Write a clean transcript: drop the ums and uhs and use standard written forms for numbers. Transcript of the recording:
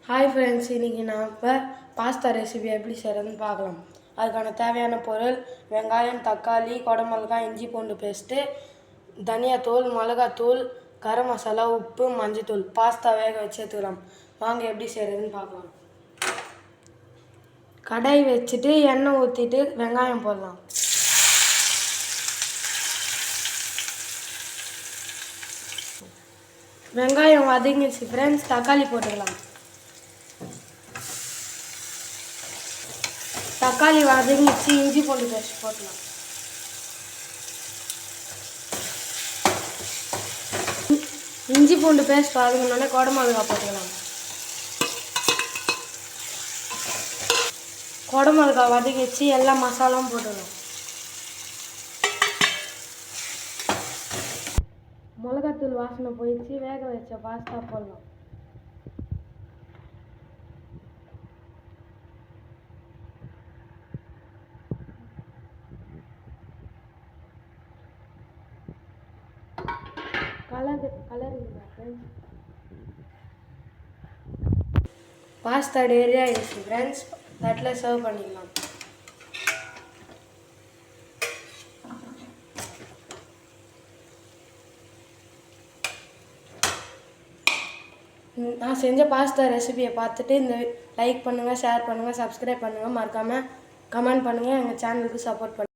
Hi friends, இன்றைக்கி நாம் pasta recipe எப்படி செய்கிறதுன்னு பார்க்கலாம். அதுக்கான தேவையான பொருள்: வெங்காயம், தக்காளி, குடமிளகாய், இஞ்சி பூண்டு பேஸ்ட்டு, தனியாத்தூள், மிளகாத்தூள், கரம் மசாலா, உப்பு, மஞ்சத்தூள். பாஸ்தா வேக வச்சு எடுத்துக்கலாம். வாங்க எப்படி செய்கிறதுன்னு பார்க்கலாம். கடாய் வச்சுட்டு எண்ணெய் ஊற்றிட்டு வெங்காயம் போடலாம். வெங்காயம் வதங்கிடுச்சு ஃப்ரெண்ட்ஸ், தக்காளி போட்டுக்கலாம். தக்காளி வதங்கிச்சு, இஞ்சி பூண்டு பேஸ்ட் போடலாம். இஞ்சி பூண்டு பேஸ்ட் வதங்கினோடனே குடமிளகாய் போட்டுக்கலாம். குடமிளகாய் வதங்கிச்சு, எல்லா மசாலாவும் போட்டுக்கலாம். மிளகாத்தூள் வாசனை போயிடுச்சு, வேக வச்ச பாஸ்தா போடலாம். பாஸ்தா ரெடி ஆகிடுச்சு ஃப்ரெண்ட்ஸ், தட்டில் சர்வ் பண்ணிடலாம். நான் செஞ்ச பாஸ்தா ரெசிபியை பார்த்துட்டு லைக் பண்ணுங்கள், ஷேர் பண்ணுங்கள், சப்ஸ்கிரைப் பண்ணுங்கள், மறக்காமல் கமெண்ட் பண்ணுங்கள், எங்கள் சேனலுக்கு சப்போர்ட் பண்ணுங்கள்.